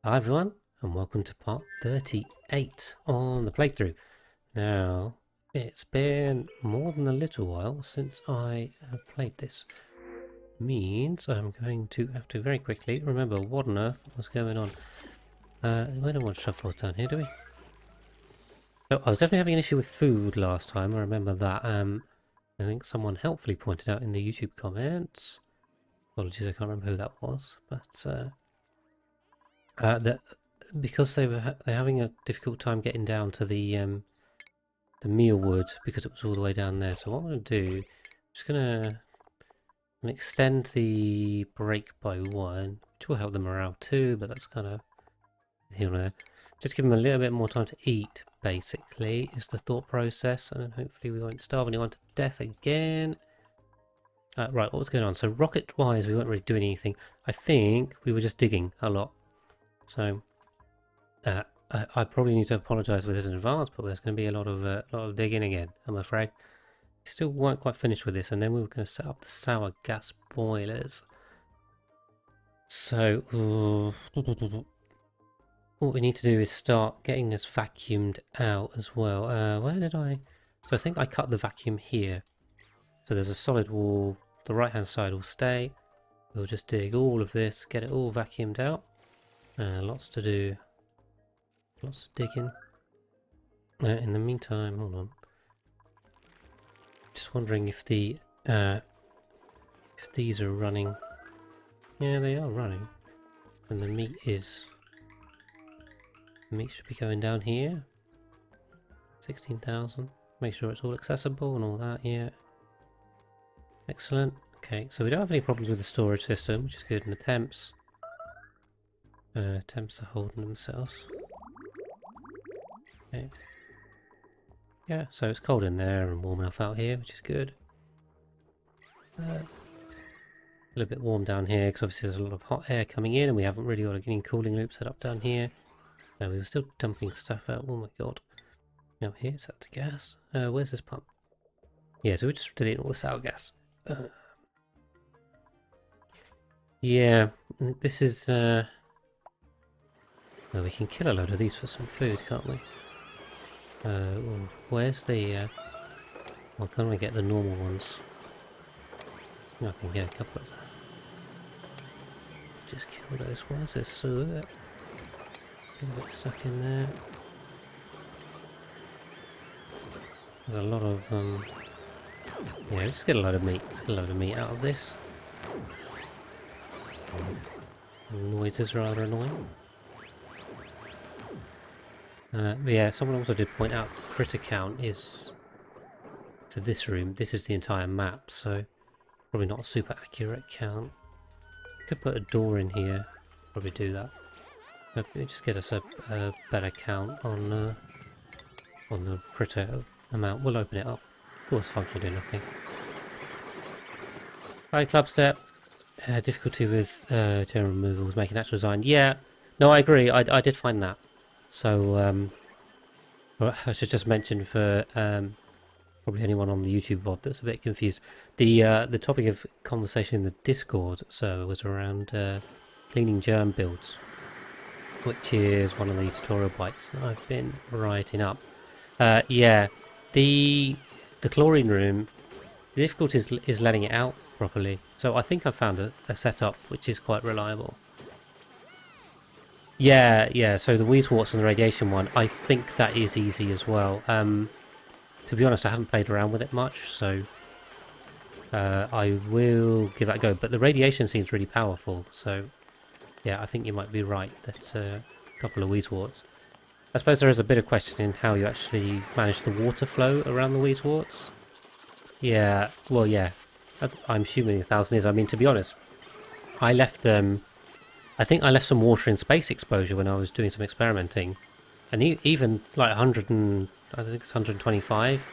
Hi everyone, and welcome to part 38 on the playthrough. Now, it's been more than a little while since I have played this. Means I'm going to have to very quickly remember what on earth was going on. We don't want shuffles down here, do we? So, I was definitely having an issue with food last time, I remember that. I think someone helpfully pointed out in the YouTube comments. Apologies, I can't remember who that was, but that because they're having a difficult time getting down to the mealwood because it was all the way down there. So what I'm going to do, I'm just going to extend the break by one, which will help the morale too, but that's kind of here and there. Just give them a little bit more time to eat, basically, is the thought process, and then hopefully we won't starve anyone to death again. Right, what was going on? So rocket-wise, we weren't really doing anything. I think we were just digging a lot. So I probably need to apologise for this in advance, but there's going to be a lot of digging again, I'm afraid. We still weren't quite finished with this, and then we were going to set up the sour gas boilers. So what we need to do is start getting this vacuumed out as well. Where did I? So I think I cut the vacuum here. So there's a solid wall. The right-hand side will stay. We'll just dig all of this, get it all vacuumed out. Lots to do. Lots of digging. In the meantime, hold on. Just wondering if the if these are running. Yeah, they are running. And the meat should be going down here. 16,000. Make sure it's all accessible and all that. Yeah. Excellent. Okay, so we don't have any problems with the storage system, which is good. And the temps. Temps are holding themselves. Okay. Yeah, so it's cold in there and warm enough out here, which is good. A little bit warm down here because obviously there's a lot of hot air coming in and we haven't really got any cooling loops set up down here. We were still dumping stuff out. Oh my god. Now here's that to gas. Where's this pump? Yeah, so we're just deleting all the sour gas. Yeah, this is... well, we can kill a load of these for some food, can't we? Where's the... well, can't we get the normal ones? I can get a couple of that. Just kill those. Why is this so... get a bit stuck in there. There's a lot of... yeah, just get a load of meat. Let's get a load of meat out of this. The noise is rather annoying. But yeah, someone also did point out the critter count is... for this room, this is the entire map, so... probably not a super accurate count. Could put a door in here. Probably do that. But just get us a better count on the critter amount. We'll open it up. Force function do nothing. Hi, Clubstep. Difficulty with general removal was making actual design. Yeah, no, I agree. I did find that. So I should just mention for probably anyone on the YouTube VOD that's a bit confused. The topic of conversation in the Discord server was around cleaning germ builds, which is one of the tutorial bites that I've been writing up. Yeah, the chlorine room, the difficulty is letting it out properly. So I think I've found a setup which is quite reliable. Yeah, so the Weezewarts and the radiation one, I think that is easy as well. To be honest, I haven't played around with it much, so I will give that a go. But the radiation seems really powerful, so yeah, I think you might be right that a couple of Weezewarts. I suppose there is a bit of question in how you actually manage the water flow around the Weezewarts. Yeah, well, yeah, I'm assuming 1,000 is. I mean, to be honest, I left... I think I left some water in space exposure when I was doing some experimenting. And even like 100 and... I think it's 125.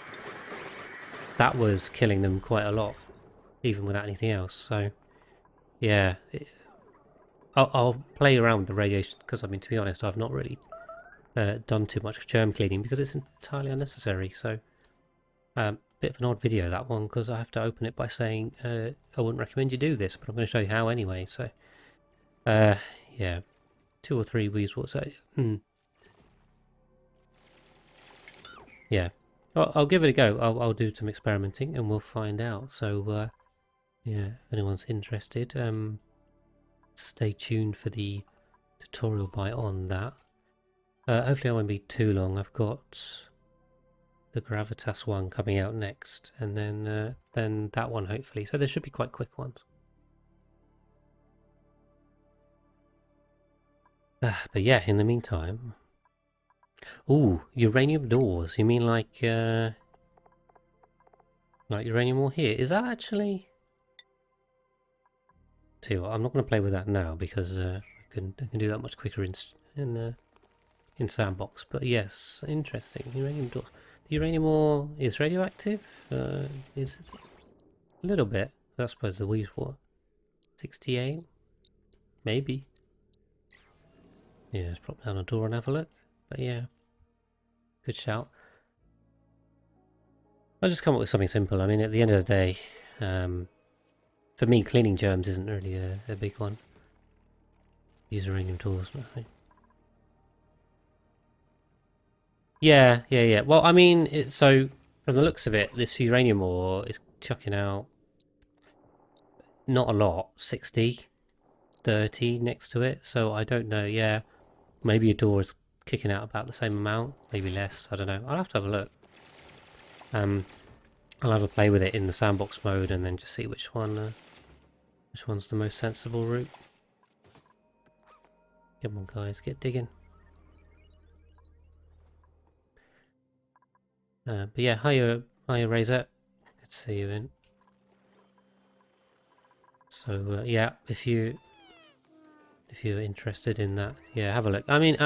That was killing them quite a lot, even without anything else. So, yeah, I'll play around with the radiation because, I mean, to be honest, I've not really done too much germ cleaning because it's entirely unnecessary. So, bit of an odd video that one because I have to open it by saying I wouldn't recommend you do this, but I'm going to show you how anyway. So, yeah. 2 or 3 weasels. Yeah. I'll give it a go. I'll do some experimenting and we'll find out. So, yeah, if anyone's interested, stay tuned for the tutorial on that. Hopefully I won't be too long. I've got the Gravitas one coming out next, and then that one hopefully. So there should be quite quick ones. But yeah, in the meantime... Ooh, uranium doors. You mean like uranium ore here? Is that actually... Tell you what, I'm not going to play with that now because I can do that much quicker in Sandbox. But yes, interesting. Uranium doors. The uranium ore is radioactive? Is it? A little bit. I suppose the weeds were 68? Maybe. Yeah, let's pop down a door and have a look. But yeah, good shout. I'll just come up with something simple. I mean, at the end of the day, for me, cleaning germs isn't really a big one. Use uranium tools, nothing. Yeah. Well, I mean, so from the looks of it, this uranium ore is chucking out not a lot, 60, 30 next to it. So I don't know. Yeah, maybe a door is kicking out about the same amount, maybe less. I don't know. I'll have to have a look. I'll have a play with it in the sandbox mode and then just see which one's the most sensible route. Come on, guys, get digging. But yeah, hiya Razor. Good to see you in. So yeah, if you're interested in that, yeah, have a look. I mean,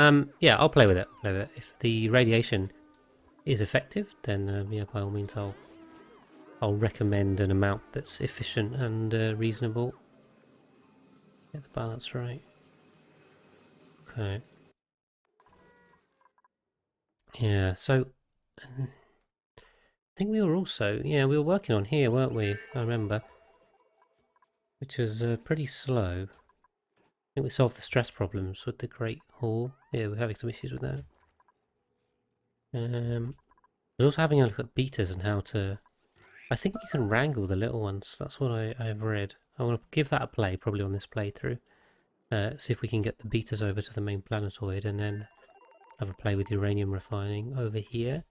yeah, I'll play with it. If the radiation is effective, then yeah, by all means, I'll recommend an amount that's efficient and reasonable. Get the balance right. Okay. Yeah. So. I think we were also, yeah, we were working on here, weren't we? I remember. Which was pretty slow. I think we solved the stress problems with the Great Hall. Yeah, we're having some issues with that. I was also having a look at betas and how to... I think you can wrangle the little ones. That's what I've read. I want to give that a play, probably on this playthrough. See if we can get the betas over to the main planetoid and then have a play with uranium refining over here.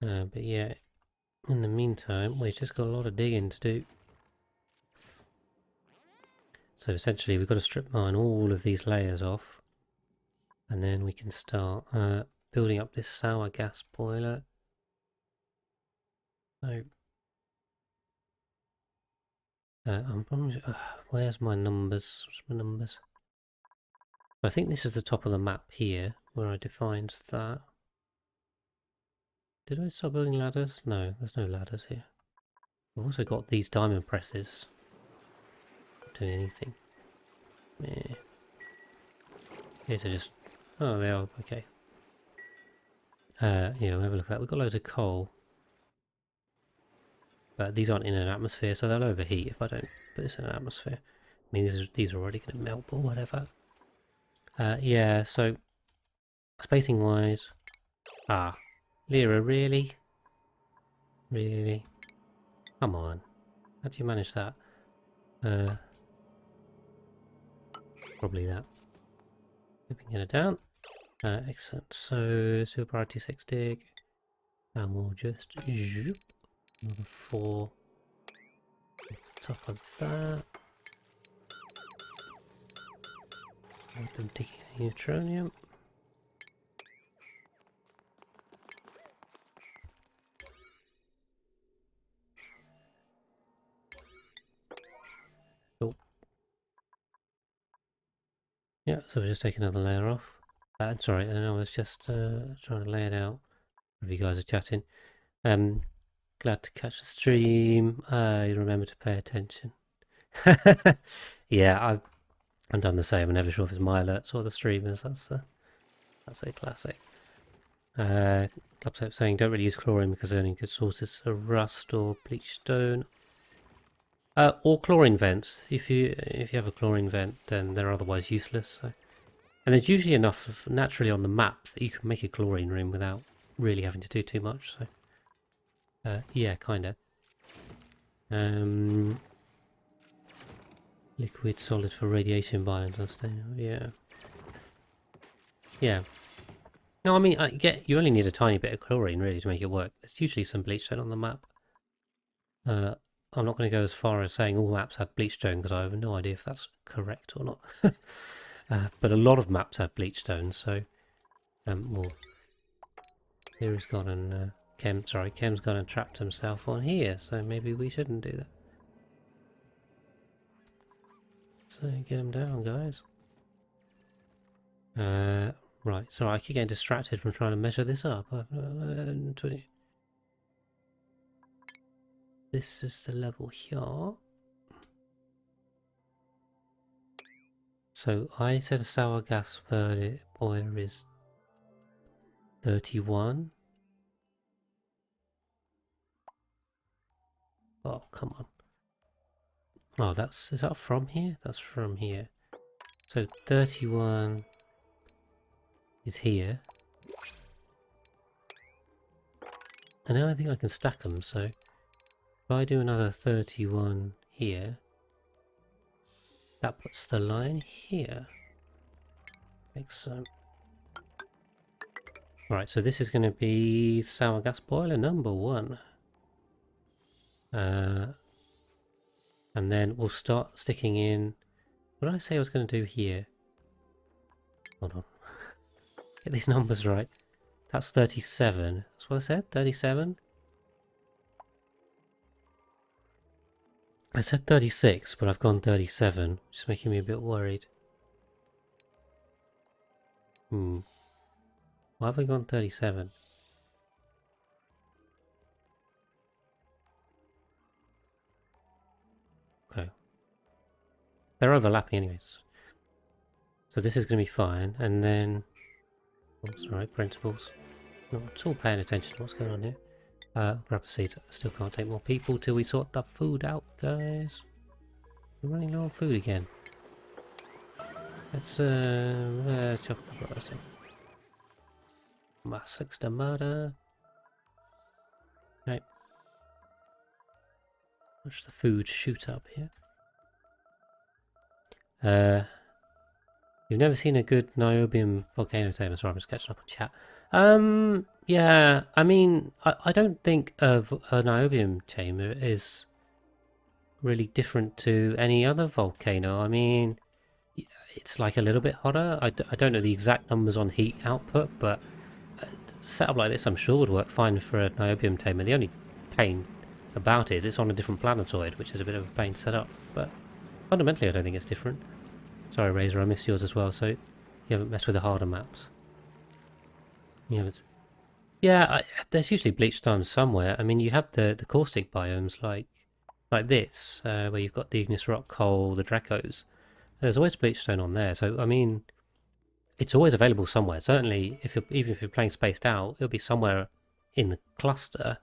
But yeah, in the meantime, we've just got a lot of digging to do. So essentially we've got to strip mine all of these layers off. And then we can start building up this sour gas boiler. So I'm probably... where's my numbers? What's my numbers? I think this is the top of the map here, where I defined that. Did I start building ladders? No, there's no ladders here. I've also got these diamond presses. Not doing anything. Yeah. These are just... Oh, they are. Okay. Yeah, we'll have a look at that. We've got loads of coal. But these aren't in an atmosphere, so they'll overheat if I don't put this in an atmosphere. I mean, these are already going to melt or whatever. Yeah, so... Spacing-wise... Ah. Lyra, really? Really? Come on. How do you manage that? Probably that. If we can get it down. Excellent. So, super priority 6 dig. And we'll just... Zoop, another 4. Off the top of that. I've been digging neutronium. Cool. Yeah, so we'll just take another layer off. Sorry, I know I was just trying to lay it out. If you guys are chatting. Glad to catch the stream. You remember to pay attention. Yeah, I've done the same. I'm never sure if it's my alerts or the streamers. That's a classic. Clubsoap saying don't really use chlorine because they're only good sources are rust or bleached stone. Or chlorine vents. If you have a chlorine vent, then they're otherwise useless. So. And there's usually enough naturally on the map that you can make a chlorine room without really having to do too much. So, yeah, kind of. Liquid, solid for radiation biomes. Unstable. Yeah. Yeah. No, I mean, I get you only need a tiny bit of chlorine really to make it work. There's usually some bleachstone on the map. I'm not going to go as far as saying all maps have bleachstone because I have no idea if that's correct or not. But a lot of maps have bleachstone, so well, here he's gone and Kem's gone and trapped himself on here, so maybe we shouldn't do that. So get him down, guys. Right, sorry, I keep getting distracted from trying to measure this up. 20. This is the level here. So I said a sour gas boiler is 31. Oh, come on. Oh, is that from here? That's from here. So 31 is here. And now I think I can stack them, so if I do another 31 here, that puts the line here. Excellent. Right, so this is going to be sour gas boiler number 1. And then we'll start sticking in... What did I say I was going to do here? Hold on. Get these numbers right. That's 37. That's what I said? 37? I said 36, but I've gone 37, which is making me a bit worried. Why have I gone 37? Okay. They're overlapping anyways. So this is going to be fine, and then... Oh, sorry, principles. Not at all paying attention to what's going on here. Grab a seat. I still can't take more people till we sort the food out, guys. We're running low on food again. Let's chop the person. Massacre the murder. Right. Watch the food shoot up here. You've never seen a good niobium volcano tamer. Sorry, I'm just catching up on chat. Yeah, I mean, I don't think a niobium tamer is really different to any other volcano. I mean, it's like a little bit hotter. I don't know the exact numbers on heat output, but a setup like this I'm sure would work fine for a niobium tamer. The only pain about it is it's on a different planetoid, which is a bit of a pain to set up, but fundamentally I don't think it's different. Sorry, Razor, I missed yours as well, so you haven't messed with the harder maps. You haven't... Yeah, there's usually bleach stone somewhere. I mean, you have the caustic biomes like this, where you've got the igneous rock, coal, the Dracos. There's always bleach stone on there, so I mean, it's always available somewhere. Certainly, even if you're playing spaced out, it'll be somewhere in the cluster.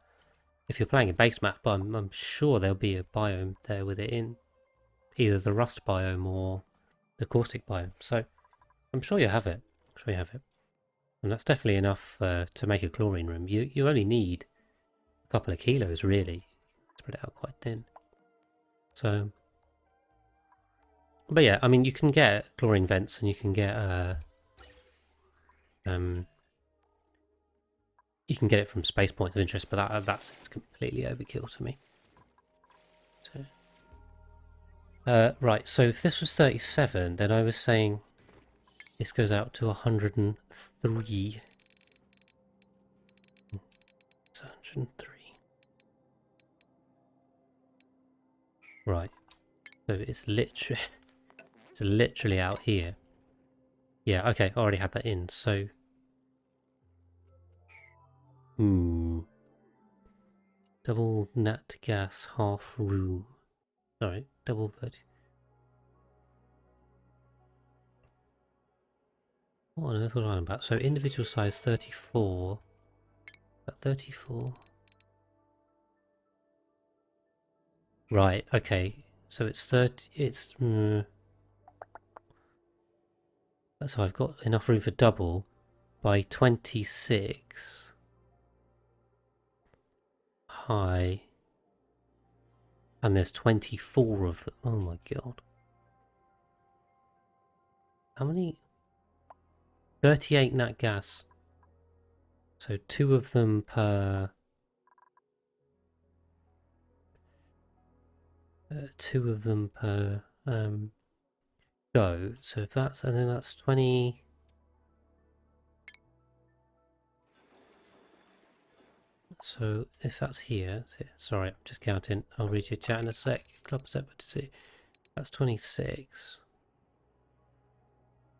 If you're playing a base map, I'm sure there'll be a biome there with it in, either the rust biome or the caustic biome. So I'm sure you have it. I'm sure you have it. And that's definitely enough to make a chlorine room. You only need a couple of kilos, really. Spread it out quite thin. So, but yeah, I mean, you can get chlorine vents and you can get you can get it from space points of interest, but that seems completely overkill to me. So, right, so if this was 37, then I was saying this goes out to 103. It's 103. Right. So it's literally out here. Yeah, okay, I already had that in, so... Double nat gas, half room. Sorry, double verti... What on earth was I on about? So individual size 34. About 34. Right, okay. So it's 30, it's... so I've got enough room for double by 26 high. And there's 24 of them. Oh my god. How many? 38 nat gas. So two of them per... two of them per go. So if that's... and then that's 20... So if that's here... sorry, I'm just counting. I'll read your chat in a sec. Club step to see. That's 26.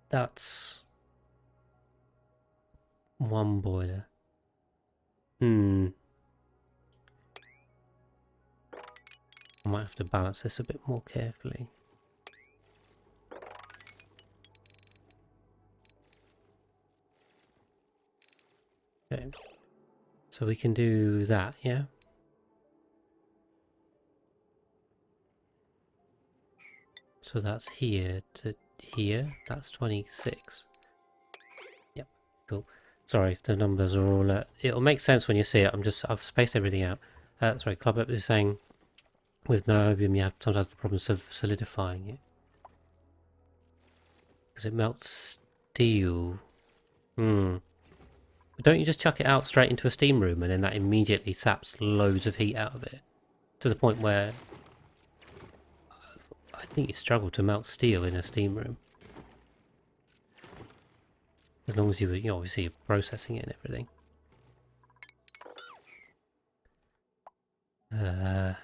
That's... one boiler. I might have to balance this a bit more carefully. Okay. So we can do that, yeah? So that's here to here. That's 26. Yep, cool. Sorry if the numbers are all... it'll make sense when you see it. I've spaced everything out. Sorry, Club Up is saying with niobium you have sometimes the problem of solidifying it. Because it melts steel. But don't you just chuck it out straight into a steam room and then that immediately saps loads of heat out of it? To the point where I think you struggle to melt steel in a steam room. As long as you obviously you're processing it and everything. Okay.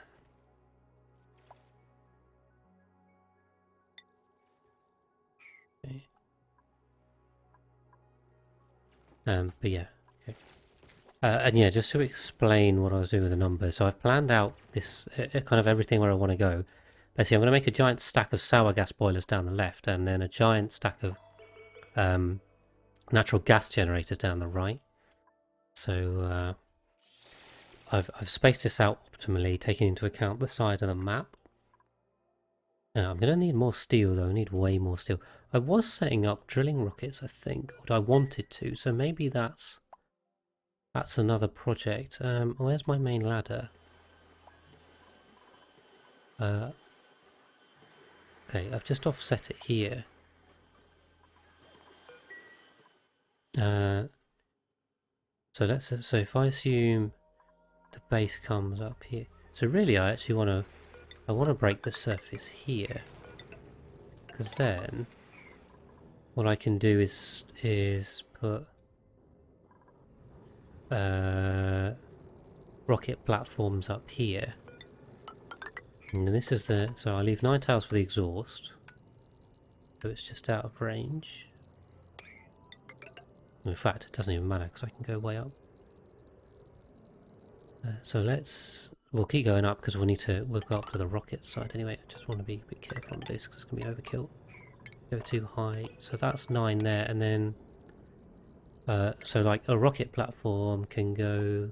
But yeah, okay. And yeah, just to explain what I was doing with the numbers. So I've planned out this kind of everything where I want to go. Basically, I'm going to make a giant stack of sour gas boilers down the left, and then a giant stack of natural gas generators down the right. So I've spaced this out optimally, taking into account the side of the map. I'm going to need more steel though. I need way more steel. I was setting up drilling rockets, I think, or I wanted to. So maybe that's another project. Where's my main ladder? Okay, I've just offset it here. So if I assume the base comes up here. So really I actually want to break the surface here. Because then what I can do is put rocket platforms up here. And this is so I leave 9 tiles for the exhaust. So it's just out of range. In fact, it doesn't even matter because I can go way up. So we'll keep going up because we'll go up to the rocket side anyway. I just want to be a bit careful on this because it's going to be overkill. Go too high. So that's 9 there, and then so like a rocket platform can go...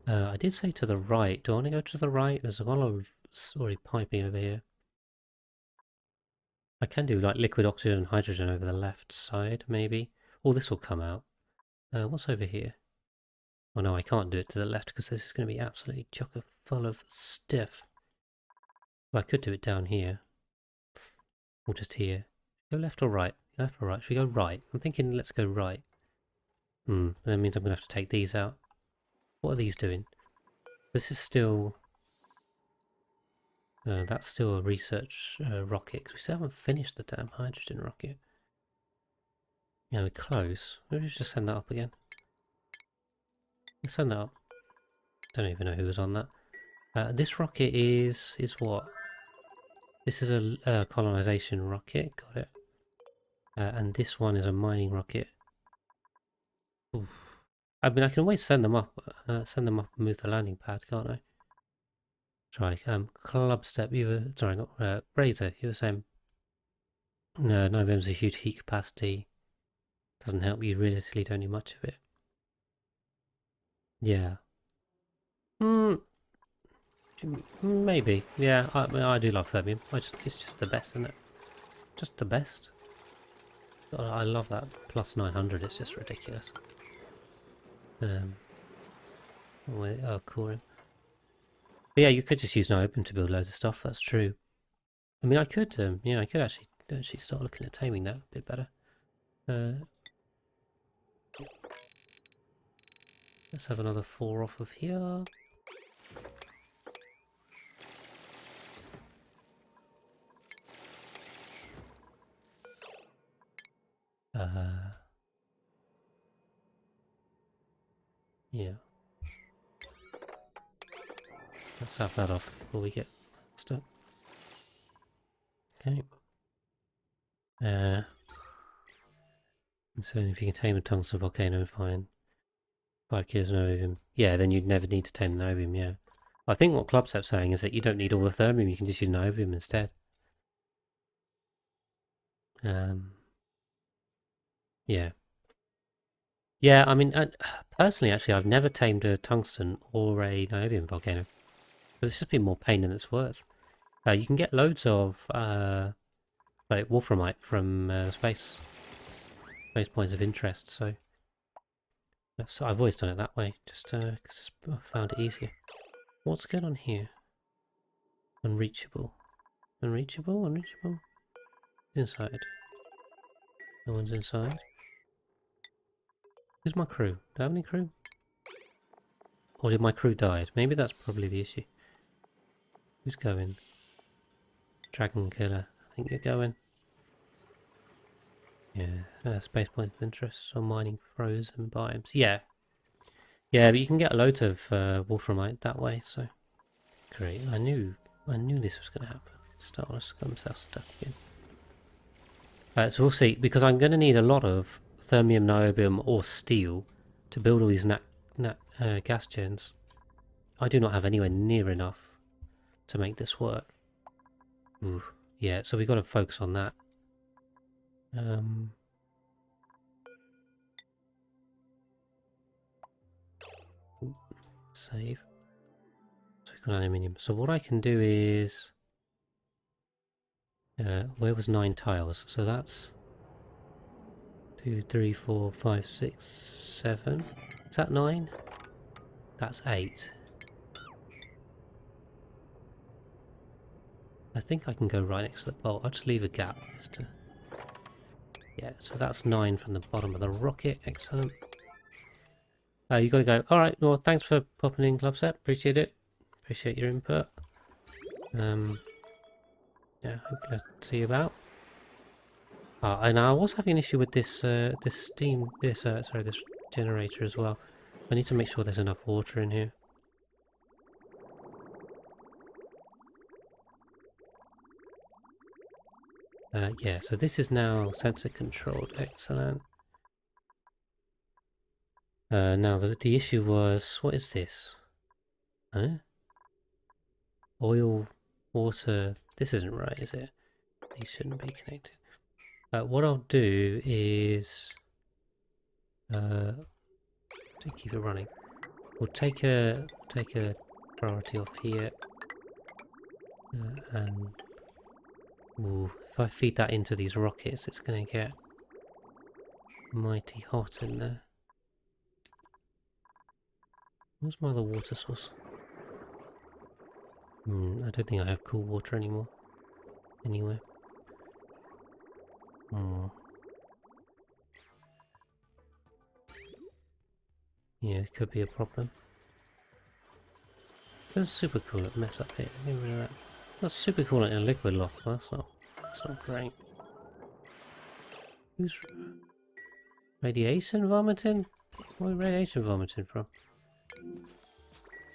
I did say to the right. Do I want to go to the right? There's a lot of already piping over here. I can do like liquid oxygen and hydrogen over the left side, maybe. Or this will come out. What's over here? Oh no, I can't do it to the left because this is going to be absolutely chocker full of stiff. Well, I could do it down here. Or just here. Go left or right? Left or right? Should we go right? I'm thinking let's go right. That means I'm going to have to take these out. What are these doing? This is still... that's still a research rocket, because we still haven't finished the damn hydrogen rocket. Yeah, we're close. Maybe we should just send that up again. Let's send that up. Don't even know who was on that. This rocket is what? This is a colonization rocket, got it. And this one is a mining rocket. Oof. I mean, I can always send them up and move the landing pad, can't I? Try. Club step, you were... sorry, not... Razor, you were saying... No, November's a huge heat capacity. Doesn't help you, realistically don't need much of it. Yeah. Maybe. Yeah, I do love Thermium. It's just the best, isn't it? Just the best. God, I love that plus 900. It's just ridiculous. Oh, cool. But yeah, you could just use no open to build loads of stuff. That's true. I mean, I could. Yeah, I could actually start looking at taming that a bit better. Let's have another 4 off of here. Yeah. Let's have that off before we get stuck. Okay. So if you can tame a tungsten volcano, fine. 5 kilos novium. Yeah, then you'd never need to tame the novium, yeah. I think what Clubstep's saying is that you don't need all the thermium, you can just use novium instead. Yeah. Yeah, I mean, personally, actually, I've never tamed a tungsten or a niobium volcano. But it's just been more pain than it's worth. You can get loads of like wolframite from space points of interest, so I've always done it that way, just because I found it easier. What's going on here? Unreachable. Unreachable? Unreachable? Inside. No one's inside. Who's my crew? Do I have any crew? Or did my crew die? Maybe that's probably the issue. Who's going? Dragon Killer. I think you're going. Yeah, space points of interest or mining frozen biomes. Yeah. Yeah, but you can get loads of wolframite that way, so great. I knew this was gonna happen. Starless got himself stuck again. So we'll see, because I'm gonna need a lot of thermium, niobium or steel to build all these gas gens. I do not have anywhere near enough to make this work. Ooh, yeah, so we've got to focus on that. Save. So we've got aluminium. So what I can do is... where was 9 tiles? So that's... 2, 3, 4, 5, 6, 7. Is that 9? That's 8. I think I can go right next to the bolt. I'll just leave a gap just to... Yeah, so that's 9 from the bottom of the rocket. Excellent. You got to go. All right. Well, thanks for popping in, Clubset. Appreciate it. Appreciate your input. Yeah, hopefully I'll see you about. And I was having an issue with this this generator as well. I need to make sure there's enough water in here. Yeah, so this is now sensor controlled. Excellent. Now the issue was, what is this? Huh? Oil, water. This isn't right, is it? These shouldn't be connected. What I'll do is to keep it running. We'll take a priority off here, and ooh, if I feed that into these rockets, it's going to get mighty hot in there. Where's my other water source? I don't think I have cool water anymore. Anyway. Yeah, it could be a problem. That's super cool at mess up here. Get rid of that. That's super cool in a liquid lock. That's not great. Who's radiation vomiting? Where radiation vomiting from?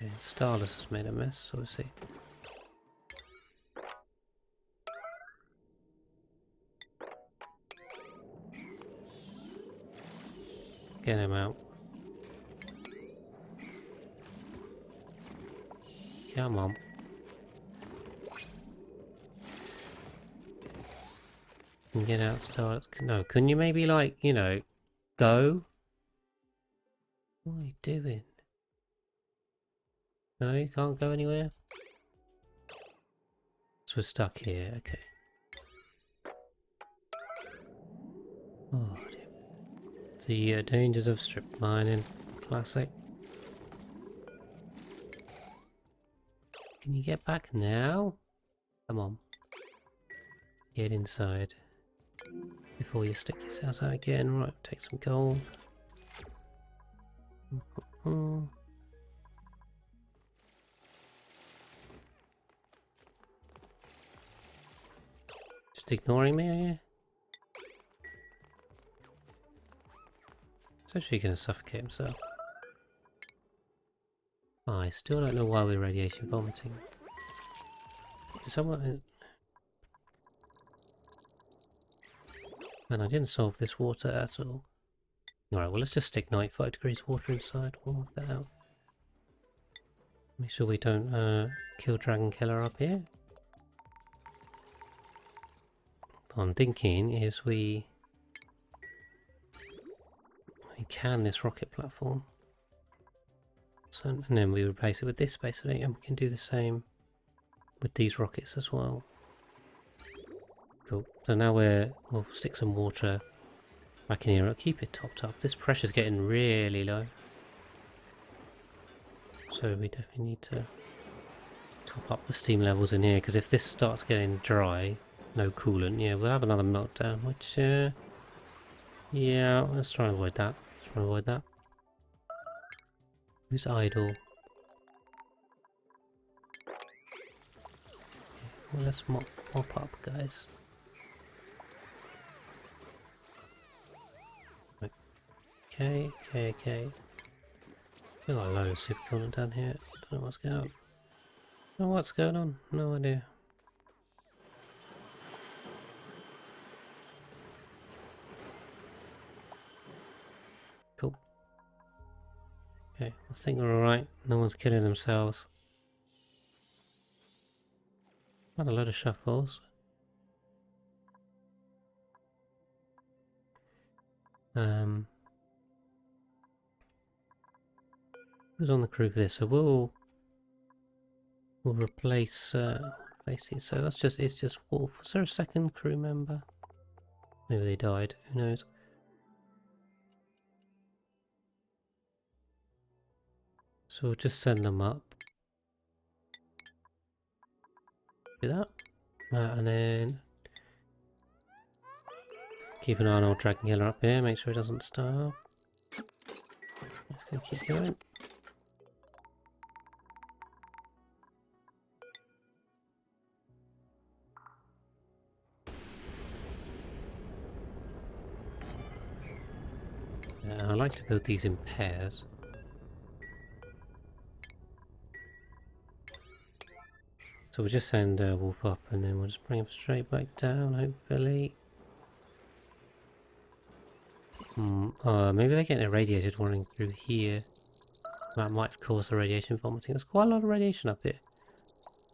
Yeah, Starless has made a mess, so we'll see. Get him out. Come on. Can get out, Starless. No, couldn't you maybe, like, you know, go? What are you doing? No, you can't go anywhere? So we're stuck here, okay. Oh dear. The dangers of strip mining. Classic. Can you get back now? Come on. Get inside. Before you stick yourself out again. Right, take some gold. Just ignoring me, are you? He's actually going to suffocate himself. I still don't know why we're radiation vomiting. Did someone... And I didn't solve this water at all. Alright, well let's just stick 95 degrees water inside. We'll work that out. Make sure we don't kill Dragon Killer up here. What I'm thinking is we can this rocket platform. So, and then we replace it with this basically, and we can do the same with these rockets as well. Cool. So now we'll stick some water back in here. I'll keep it topped up. This pressure's getting really low. So we definitely need to top up the steam levels in here, because if this starts getting dry, no coolant, yeah, we'll have another meltdown, which, yeah, let's try and avoid that. Let's try and avoid that. Who's idle? Well, let's mop up, guys. Okay. Feel like a load of super coolant down here. Don't know what's going on. Don't know what's going on. No idea. Cool. Okay, I think we're alright. No one's killing themselves. Not a load of shuffles. Who's on the crew for this? So we'll replace these. So it's just Wolf. Was there a second crew member? Maybe they died. Who knows? So we'll just send them up. Do that. And then keep an eye on old Dragon Killer up here. Make sure he doesn't starve. Just gonna keep going. I like to build these in pairs. So we'll just send Wolf up and then we'll just bring him straight back down, hopefully. Maybe they're getting irradiated running through here. That might cause the radiation vomiting. There's quite a lot of radiation up here.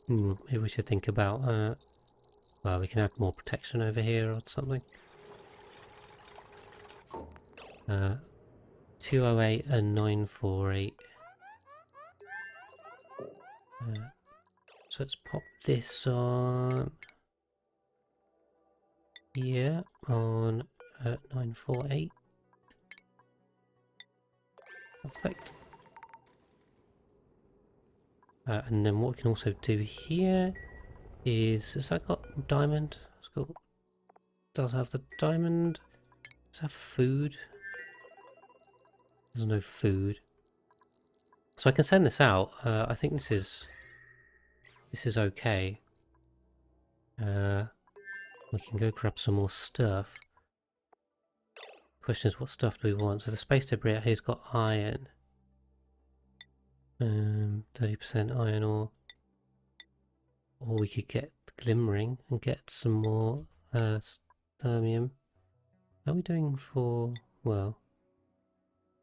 Maybe we should think about, well, we can add more protection over here or something. 208 and 948. So let's pop this on. Yeah, on 948. Perfect. And then what we can also do here is, has that got diamond? It's got, does have the diamond. Does it have food? There's no food. So I can send this out. I think this is okay. We can go grab some more stuff. Question is, what stuff do we want? So the space debris out here's got iron. 30% iron ore. Or we could get glimmering and get some more thermium. How are we doing for, well,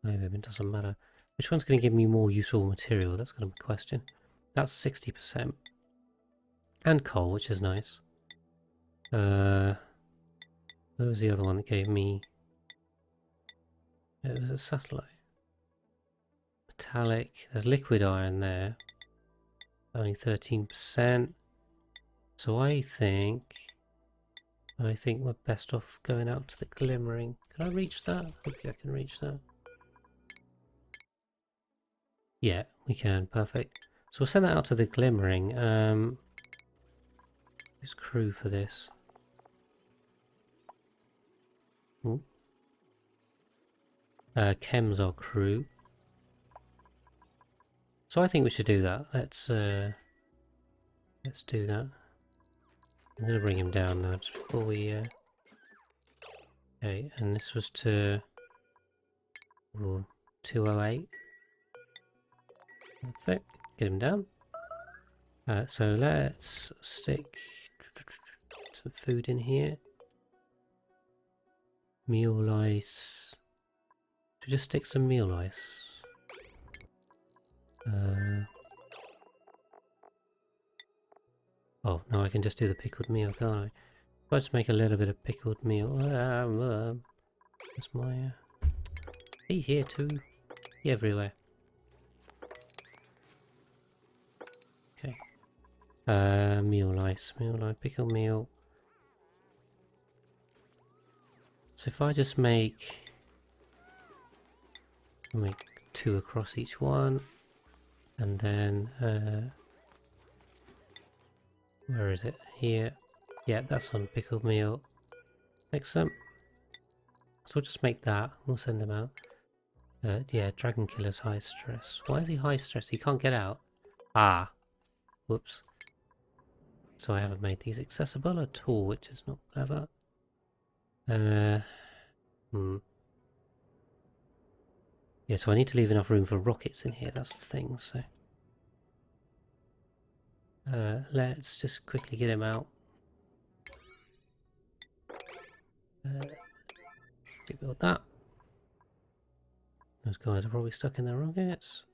maybe it doesn't matter. Which one's going to give me more useful material? That's going to be a question. That's 60%. And coal, which is nice. What was the other one that gave me? It was a satellite. Metallic. There's liquid iron there. Only 13%. So I think we're best off going out to the glimmering. Can I reach that? Hopefully I can reach that. Yeah, we can. Perfect. So we'll send that out to the glimmering. Who's crew for this? Ooh. Chem's our crew. So I think we should do that. Let's do that. I'm gonna bring him down now just before we okay, and this was to 208. Perfect. Get him down. So let's stick some food in here. Meal ice. Should we just stick some meal ice? Oh, no, I can just do the pickled meal, can't I? If I just make a little bit of pickled meal. That's my... He here too. He everywhere. Okay. Meal ice, pickled meal. So if I just make 2 across each one, and then where is it? Here. Yeah, that's on pickled meal. Excellent. So we'll just make that. We'll send them out. Yeah, Dragon Killer's high stress. Why is he high stress? He can't get out. Ah. Whoops. So I haven't made these accessible at all, which is not clever. Yeah, so I need to leave enough room for rockets in here, that's the thing, so... let's just quickly get him out. Rebuild that. Those guys are probably stuck in their rockets.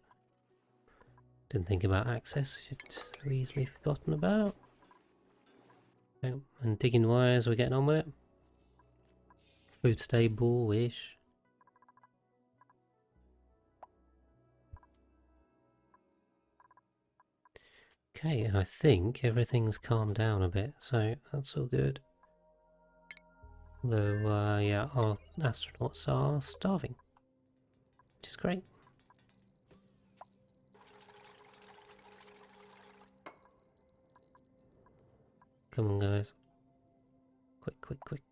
Didn't think about access, should easily forgotten about. Okay, and digging wires, we're getting on with it. Food stable-ish. Okay, and I think everything's calmed down a bit, so that's all good. Although, yeah, our astronauts are starving, which is great. Come on, guys. Quick, quick, quick.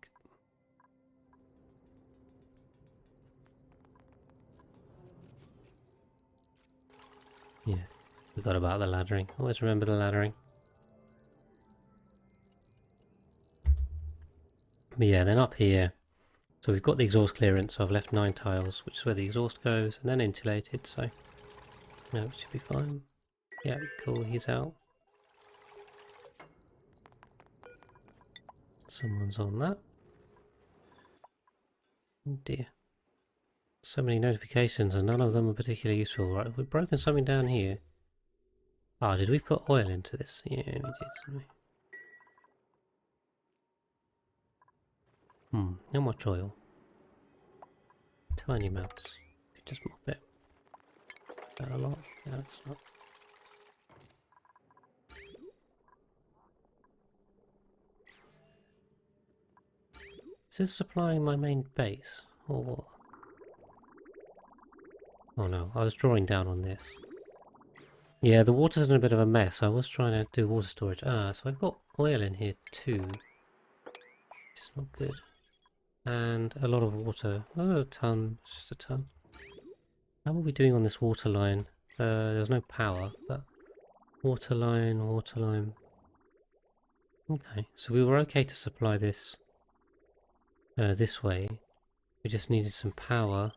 Yeah, forgot about the laddering. Always remember the laddering. But yeah, then up here, so we've got the exhaust clearance, so I've left 9 tiles, which is where the exhaust goes, and then insulated, so no, it should be fine. Yeah, cool, he's out. Someone's on that. Oh dear. So many notifications and none of them are particularly useful. Right, we've broken something down here. Ah, did we put oil into this? Yeah, we did, didn't we? Not much oil. Tiny amounts. Could just mop it. Is that a lot? No, it's not. Is this supplying my main base? Or what? Oh no, I was drawing down on this. Yeah, the water's in a bit of a mess. I was trying to do water storage. Ah, so I've got oil in here too. Which is not good. And a lot of water. Oh, a ton. It's just a ton. How are we doing on this water line? There's no power, but... Water line, water line... Okay, so we were okay to supply this this way. We just needed some power.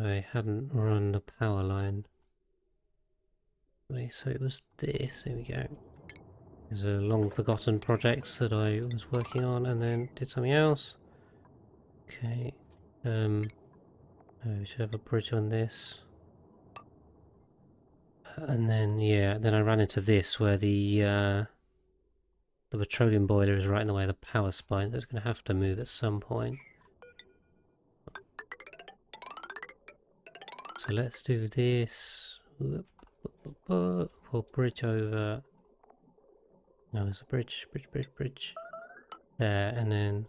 I hadn't run the power line. So it was this, there we go. There's a long forgotten projects that I was working on and then did something else. Okay. Oh, we should have a bridge on this. And then, yeah, then I ran into this where the petroleum boiler is right in the way of the power spine. That's going to have to move at some point. So let's do this. We'll bridge over. No, there's a bridge. There, and then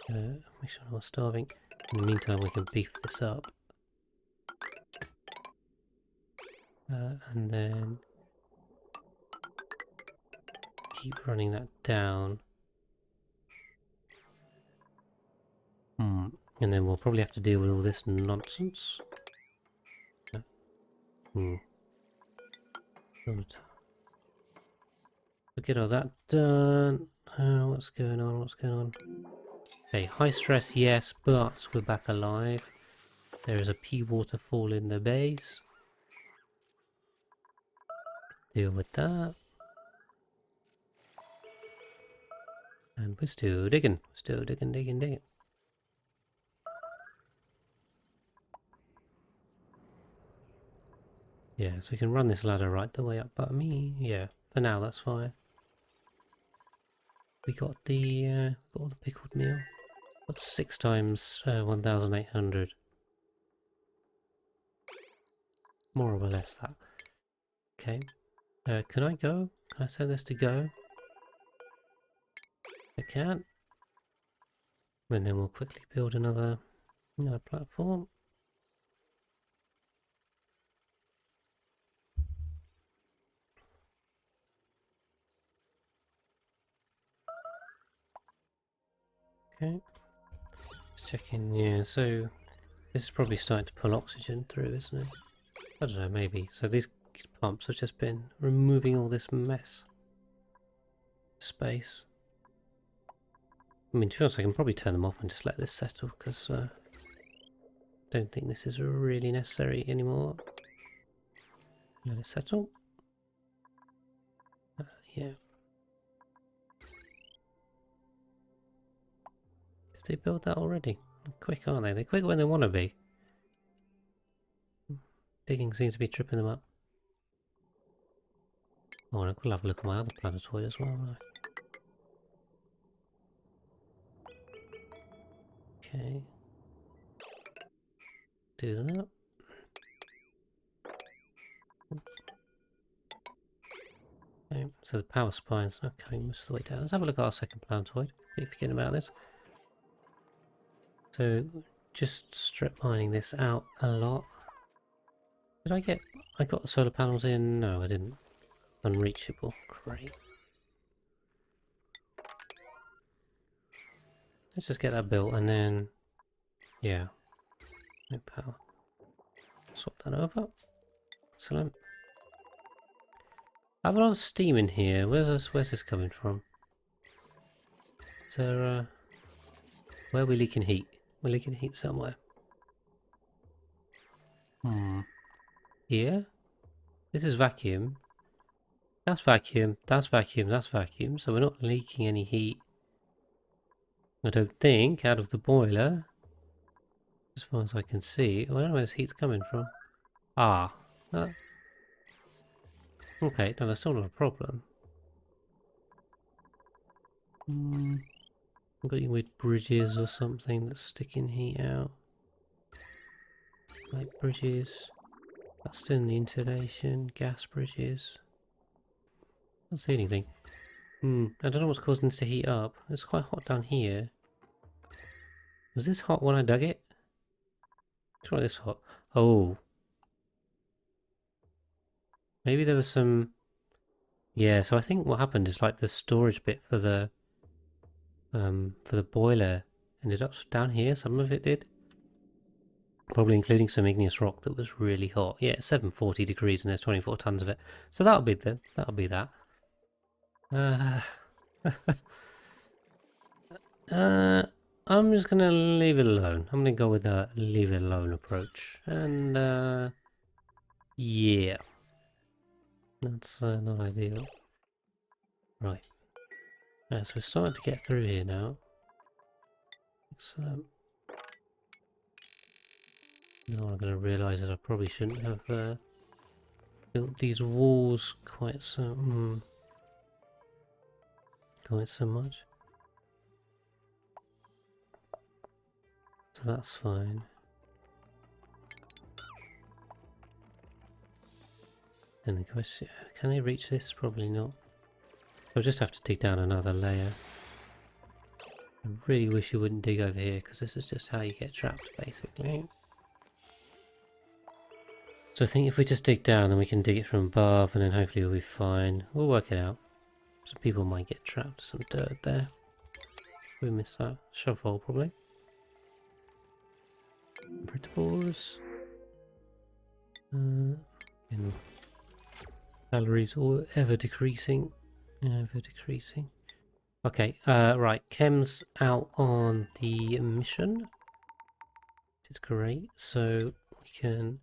make sure I'm not starving. In the meantime, we can beef this up. And then keep running that down. And then we'll probably have to deal with all this nonsense. We'll get all that done. What's going on? Okay, high stress, yes, but we're back alive. There is a pea waterfall in the base. Deal with that. And we're still digging. Digging. Yeah, so we can run this ladder right the way up, but yeah, for now that's fine. We got all the pickled meal. Got 6 times 1,800. More or less that. Okay. Can I go? Can I set this to go? I can. And then we'll quickly build another platform. Okay. Just checking, yeah, so this is probably starting to pull oxygen through, isn't it? I don't know, maybe. So these pumps have just been removing all this mess. Space. I mean, to be honest, I can probably turn them off and just let this settle, because I don't think this is really necessary anymore. Let it settle. Yeah. Did they build that already? They're quick, aren't they? They're quick when they want to be. Digging seems to be tripping them up. Oh, and I'll have a look at my other planetoid as well, won't I? Okay. Do that. Okay, so the power spine's not coming most of the way down. Let's have a look at our second planetoid. Keep forgetting about this. So, just strip mining this out a lot. I got the solar panels in? No, I didn't. Unreachable. Great. Let's just get that built and then, yeah, no power. Swap that over. Excellent. I have a lot of steam in here. Where's this coming from? Is there, where are we leaking heat? We're leaking heat somewhere. Here? This is vacuum. That's vacuum. That's vacuum. That's vacuum. So we're not leaking any heat. I don't think, out of the boiler. As far as I can see. I don't know where this heat's coming from. Ah. Okay, no, that's still not a problem. I've got any weird bridges or something that's sticking heat out. Light bridges. That's still in the insulation. Gas bridges. Don't see anything. I don't know what's causing this to heat up. It's quite hot down here. Was this hot when I dug it? Try this hot. Oh. Maybe there was some... Yeah, so I think what happened is like the storage bit for the boiler ended up down here. Some of it did. Probably including some igneous rock that was really hot. Yeah, 740 degrees and there's 24 tons of it. So that'll be that. I'm just gonna leave it alone. I'm gonna go with a leave it alone approach. And yeah. That's not ideal. Right. So we're starting to get through here now. Excellent. Now I'm going to realise that I probably shouldn't have built these walls quite so much. So that's fine. Then the question, can they reach this? Probably not. I'll just have to dig down another layer. I really wish you wouldn't dig over here, because this is just how you get trapped, basically. So I think if we just dig down, then we can dig it from above, and then hopefully we'll be fine. We'll work it out. Some people might get trapped. Some dirt there. We missed that. Shovel, probably. Printables. Calories all ever decreasing. Ever decreasing. Okay, right. Chem's out on the mission. Which is great. So we can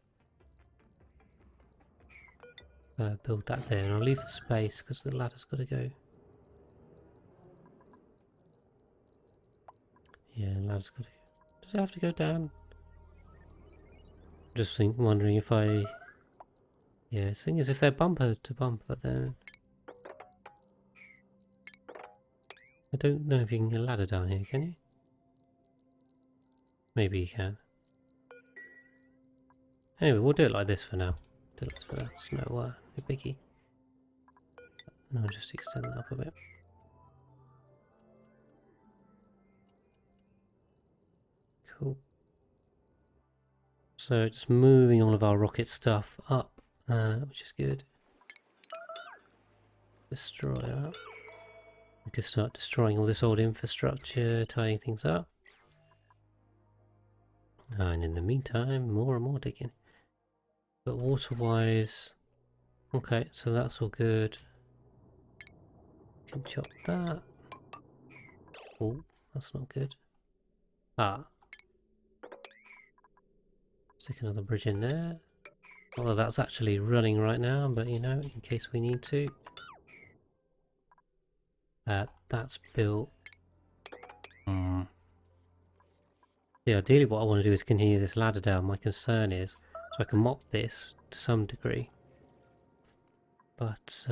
build that there. And I'll leave the space because the ladder's got to go. Yeah, the ladder's got to go. Does it have to go down? Just wondering if I... Yeah, the thing is if they're bumper to bumper then... I don't know if you can get a ladder down here, can you? Maybe you can. Anyway, we'll do it like this for now. Do it like this for now. It's no biggie. And I'll just extend that up a bit. Cool. So just moving all of our rocket stuff up, which is good. Destroy that. We can start destroying all this old infrastructure, tying things up. And in the meantime, more and more digging. But water-wise... Okay, so that's all good. Can chop that. Oh, that's not good. Ah. Stick another bridge in there. Although that's actually running right now, but you know, in case we need to. That's built. Yeah, ideally what I want to do is continue this ladder down. My concern is, so I can mop this to some degree. But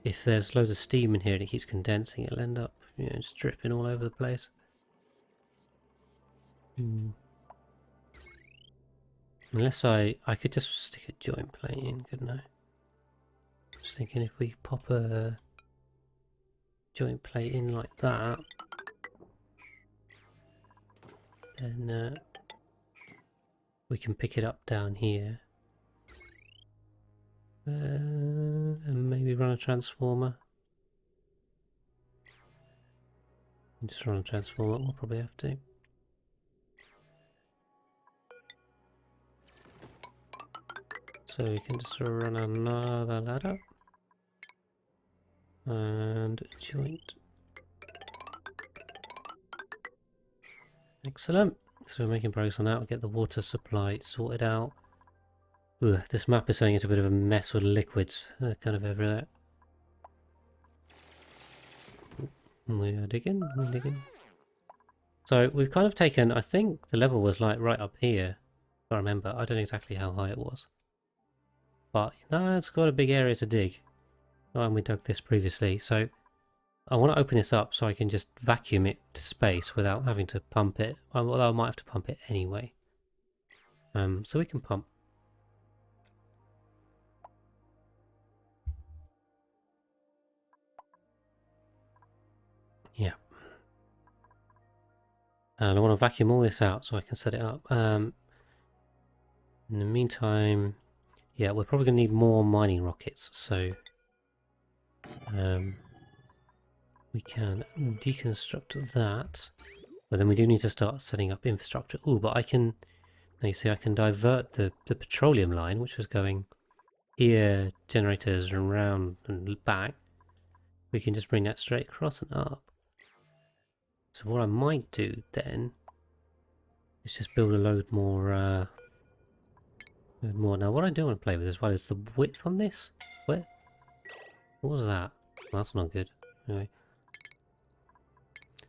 if there's loads of steam in here and it keeps condensing, it'll end up, you know, just dripping all over the place. Unless I could just stick a joint plate in, couldn't I? Just thinking if we pop a joint plate in like that, then we can pick it up down here. And maybe run a transformer. Just run a transformer, we'll probably have to. So we can just run another ladder. And joint. Excellent. So we're making progress on that. We'll get the water supply sorted out. Ugh, this map is turning into a bit of a mess with liquids. Kind of everywhere. We're digging, we're digging. So we've kind of taken, I think the level was like right up here. If I remember, I don't know exactly how high it was. But no, it's got a big area to dig. Oh, and we dug this previously, so I want to open this up so I can just vacuum it to space without having to pump it. Although I might have to pump it anyway. So we can pump. Yeah. And I want to vacuum all this out so I can set it up. In the meantime, yeah, we're probably going to need more mining rockets, so we can deconstruct that. But then we do need to start setting up infrastructure. Oh, but I can, now you see I can divert the petroleum line, which was going here, generators around and back. We can just bring that straight across and up. So what I might do then is just build a load more. Now what I do want to play with as well is the width on this. What was that? Well, that's not good. Anyway.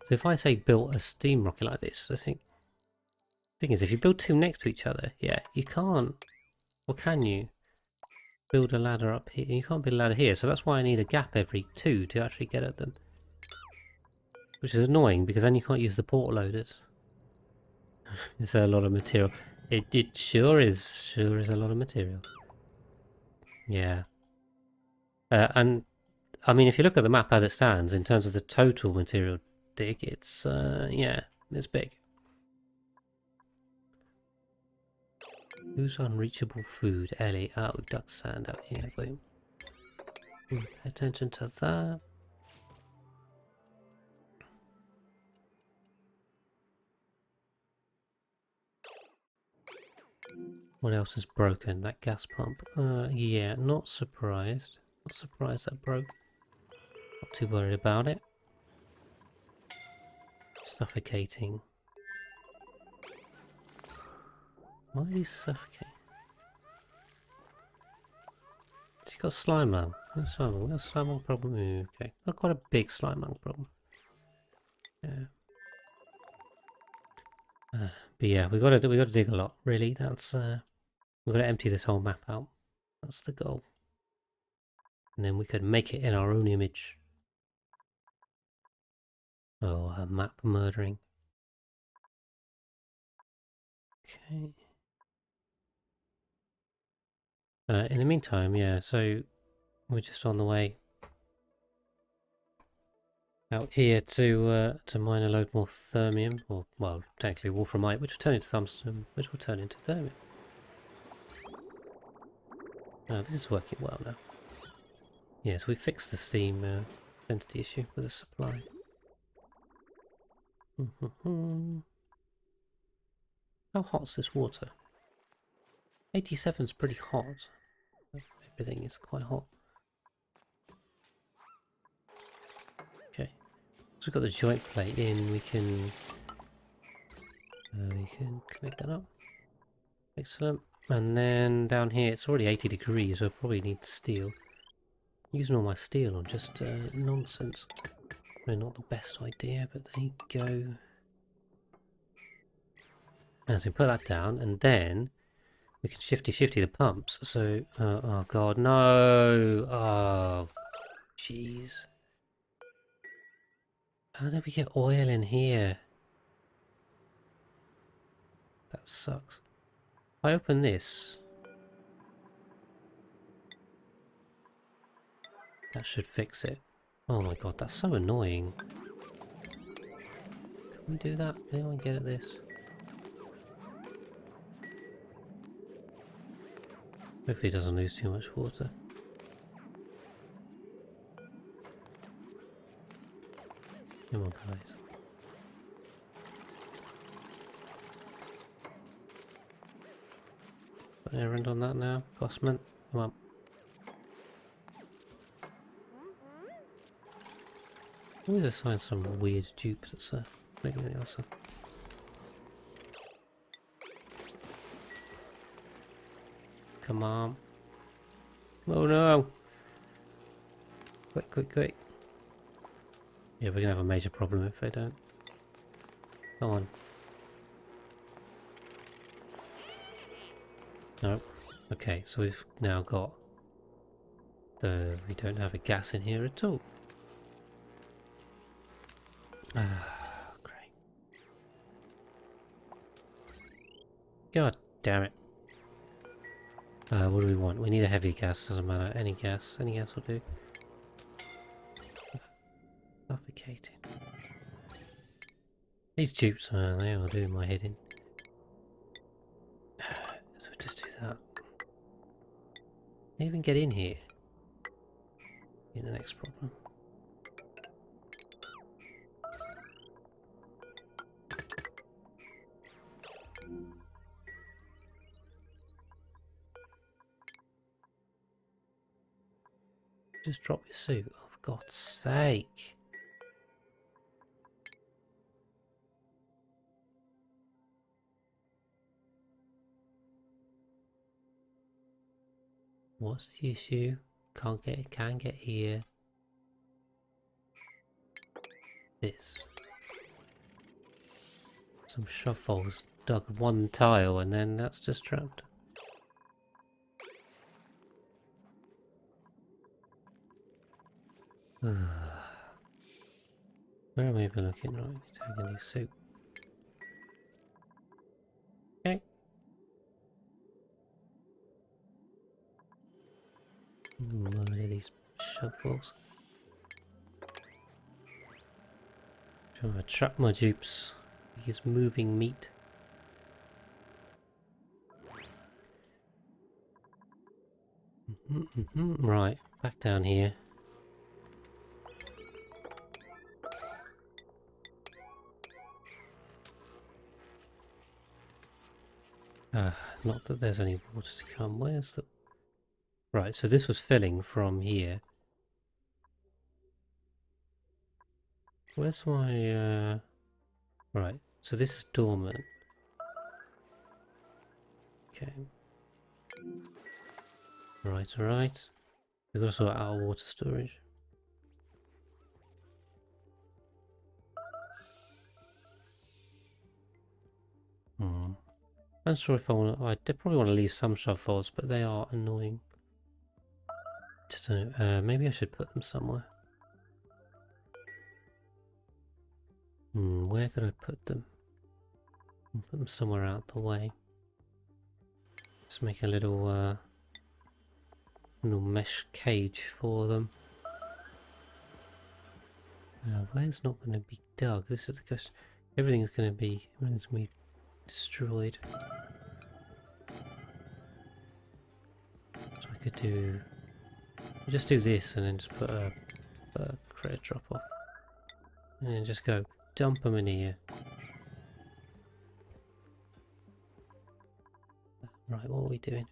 So if I say built a steam rocket like this, I think the thing is if you build two next to each other, yeah, you can't, or can you, build a ladder up here? You can't build a ladder here, so that's why I need a gap every two to actually get at them. Which is annoying because then you can't use the port loaders. It's a lot of material. It sure is a lot of material. Yeah. And I mean, if you look at the map as it stands, in terms of the total material dig, it's, yeah, it's big. Who's unreachable food? Ellie. Oh, duck sand out here. Boom. Pay attention to that. What else is broken? That gas pump. Yeah, not surprised. Not surprised that broke. Not too worried about it. Suffocating. Why are these suffocating? She got slime lung. We got a slime lung problem. Okay, got quite a big slime lung problem. Yeah. But yeah, we gotta dig a lot. Really, that's we gotta empty this whole map out. That's the goal. And then we could make it in our own image. Oh, map murdering. Okay. In the meantime, yeah. So we're just on the way out here to mine a load more thermium, or well, technically wolframite, which will turn into tungsten, which will turn into thermium. This is working well now. Yes, we fixed the steam density issue with the supply. How hot's this water? 87 is pretty hot. Everything is quite hot. Okay, so we've got the joint plate in. We can connect that up. Excellent. And then down here, it's already 80 degrees, so I probably need steel. Using all my steel on just nonsense. Probably not the best idea, but there you go. And so we put that down, and then we can shifty the pumps. So, oh god, no! Oh, jeez. How did we get oil in here? That sucks. If I open this, that should fix it. Oh my god, that's so annoying. Can we do that? Can anyone get at this? Hopefully it doesn't lose too much water. Come on, guys. Got an errand on that now. Bossman, come on. Always assign some weird dupe that's making it awesome. Come on. Oh no! Quick, quick, quick. Yeah, we're gonna have a major problem if they don't. Come on. Nope. Okay, so we've now got we don't have a gas in here at all. Ah, great. God damn it. What do we want? We need a heavy gas, doesn't matter. Any gas will do. Suffocating. These tubes, they are doing my head in. So we just do that. Can I even get in here? Be the next problem. Just drop your suit, oh, for God's sake. What's the issue? Can get here. This. Some shovels dug one tile and then that's just trapped. Where am I even looking? Right, take a new suit. Okay. Look at these shovels. Trying to trap my dupes. He's moving meat. Right, back down here. Not that there's any water to come. Where's the... Right, so this was filling from here. Where's my... Right, so this is dormant. Okay. Right, alright. We've got to sort out our water storage. I'm not sure if I want to... I did probably want to leave some shovels, but they are annoying. Just maybe I should put them somewhere. Where could I put them? I'll put them somewhere out the way. Just make a little mesh cage for them. Where's not going to be dug? This is the question. Everything's going to be destroyed. So I could do... just do this and then just put a critter drop off. And then just go dump them in here. Right, what are we doing?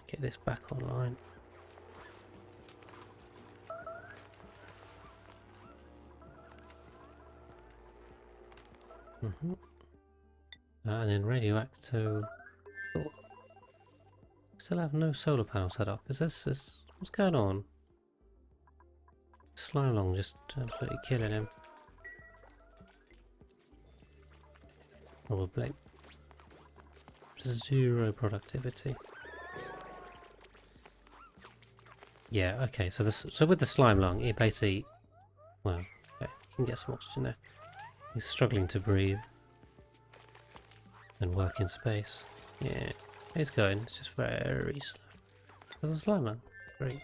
Get this back online. And then radioactive. Oh. Still have no solar panel set up. Is this what's going on? Slime along, just absolutely killing him. Probably. Zero productivity. Yeah, okay, so with the slime lung, it basically... Well, okay, you can get some oxygen there. He's struggling to breathe. And work in space. Yeah, it's going, it's just very slow. There's a slime lung. Great.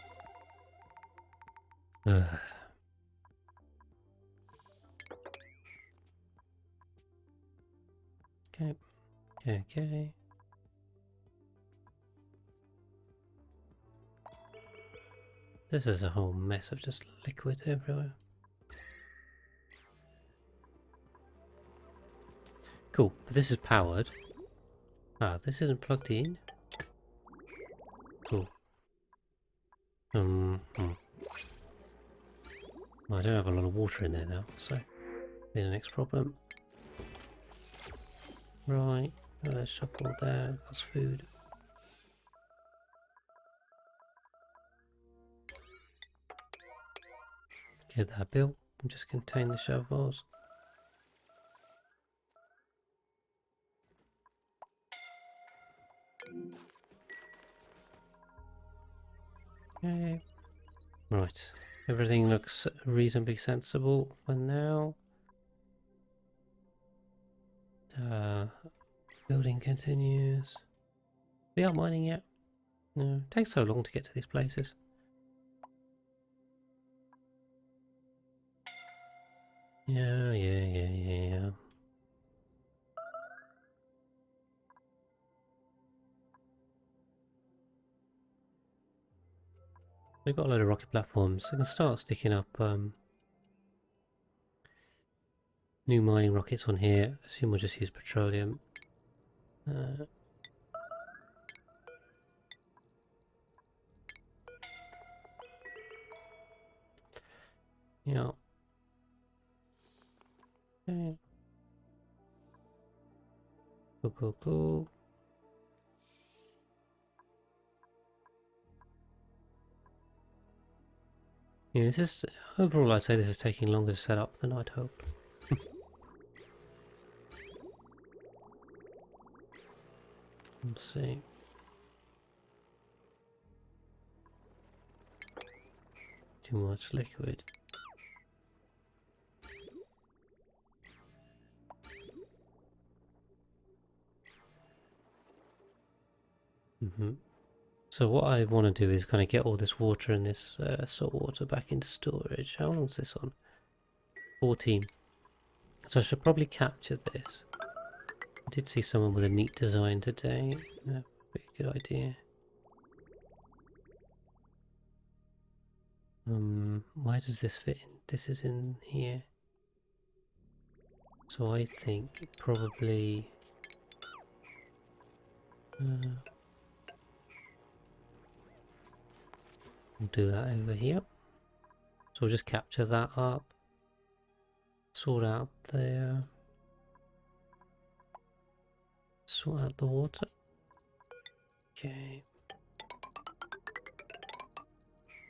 Okay. This is a whole mess of just liquid everywhere. Cool, but this is powered. Ah, this isn't plugged in. Cool. Well, I don't have a lot of water in there now, so be the next problem. Right, there's shuffle there, that's food. Get that built and just contain the shovels. Okay. Right, everything looks reasonably sensible for now. Building continues. We aren't mining yet. No, it takes so long to get to these places. Yeah. We've got a load of rocket platforms, so we can start sticking up new mining rockets on here. Assume we'll just use petroleum. Yeah. Okay. Cool. Yeah, this is overall. I'd say this is taking longer to set up than I'd hoped. Let's see. Too much liquid. So what I want to do is kind of get all this water and this salt water back into storage. How long is this on? 14. So I should probably capture this. I did see someone with a neat design today. That'd be a good idea. Why does this fit in? This is in here. So I think probably... we'll do that over here. So we'll just capture that up. Sort out there. Sort out the water. Okay.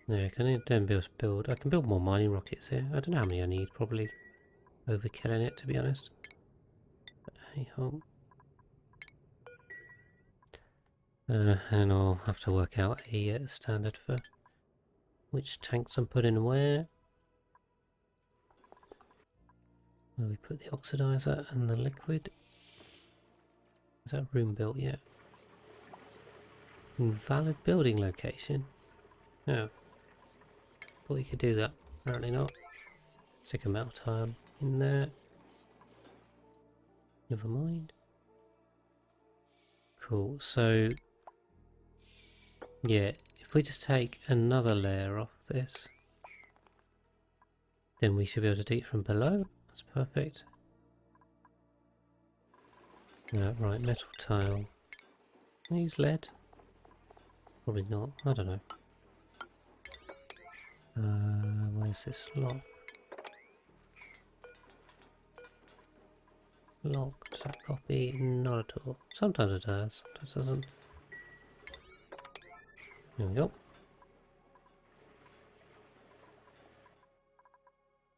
Yeah, can I then build? I can build more mining rockets here. I don't know how many I need. Probably overkilling it, to be honest. But hey ho. And I'll have to work out a standard for which tanks I'm putting where. Where we put the oxidizer and the liquid. Is that room built yet? Invalid building location? No. Thought you could do that. Apparently not. Stick a metal tile in there. Never mind. Cool, so... yeah, if we just take another layer off this, then we should be able to do it from below. That's perfect. Right, metal tile. Can I use lead? Probably not, I don't know. Where's this lock? Locked, does that copy? Not at all. Sometimes it does, sometimes it doesn't. There we go.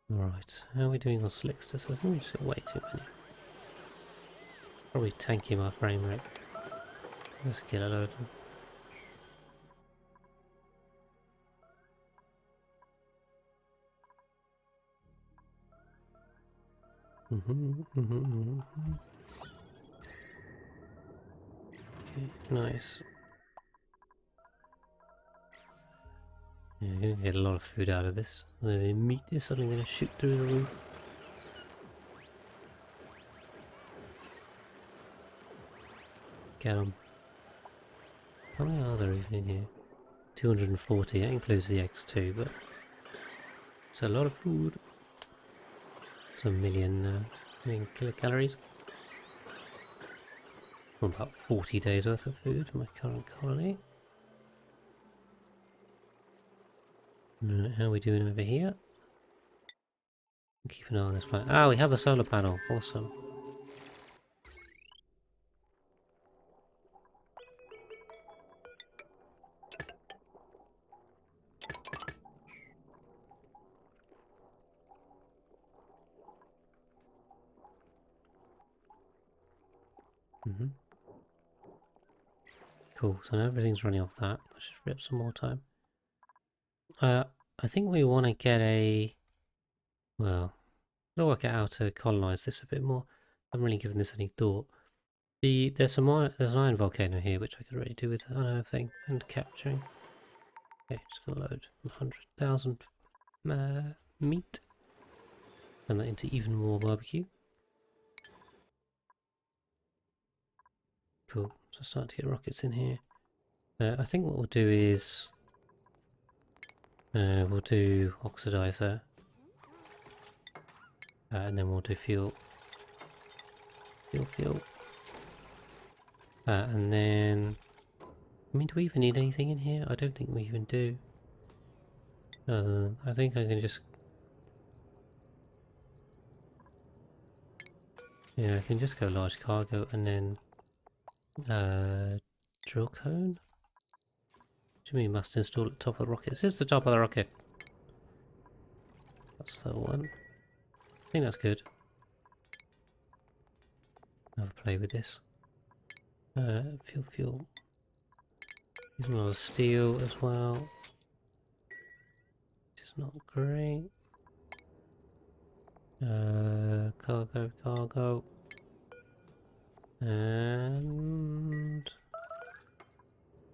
Right, how are we doing on slicksters? I think we just got way too many. Probably tanking my frame rate. Let's kill a load of them. Okay, nice. Yeah, I'm gonna get a lot of food out of this. The meat is suddenly gonna shoot through the roof. Get them. How many are there even in here? 240, that includes the eggs too, but it's a lot of food. It's a million kilocalories. From about 40 days worth of food in my current colony. Right, how are we doing over here? Keep an eye on this planet. Ah, we have a solar panel. Awesome. Cool, so now everything's running off that. I should free up some more time. I think we want to get a... well, I'll work out how to colonise this a bit more. I haven't really given this any thought. There's an iron volcano here, which I could already do with unearthing and capturing. Okay, just gonna load 100,000 meat. Turn that into even more barbecue. Cool, so starting to get rockets in here. I think what we'll do is... we'll do oxidizer. And then we'll do fuel. Fuel. And then... I mean, do we even need anything in here? I don't think we even do. I think I can just... yeah, I can just go large cargo and then... drill cone? What do you mean must install at the top of the rocket? This is the top of the rocket. That's the one. I think that's good. Have a play with this. Fuel. Use a lot of steel as well. Which is not great. Cargo. And...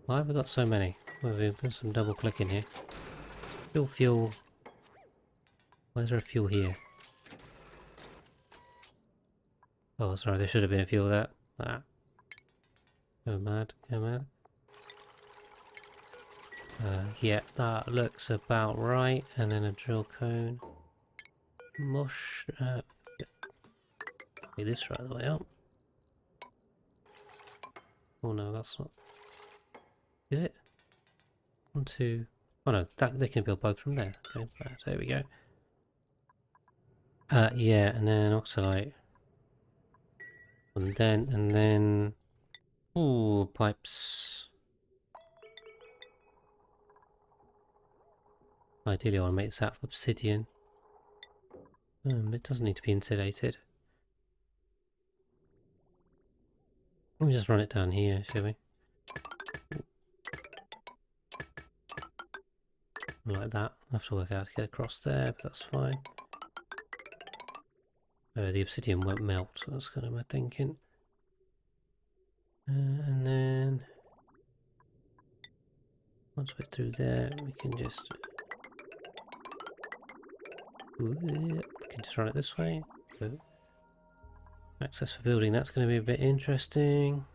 why have we got so many? Well, we've got some double clicking here. Fuel. Why is there a fuel here? Oh, sorry, there should have been a few of that. Ah, go mad, go mad. Yeah, that looks about right. And then a drill cone. Mush. Be this right the way up. Oh no, that's not. Is it? 1, 2. Oh no, that they can build both from there. Okay, there we go. Yeah, and then oxalite. And then. Ooh, pipes. Ideally, I want to make this out of obsidian. It doesn't need to be insulated. Let me just run it down here, shall we? Like that. I have to work out to get across there, but that's fine. The obsidian won't melt, that's kind of my thinking. And then once we're through there, we can just run it this way. So, access for building, that's going to be a bit interesting.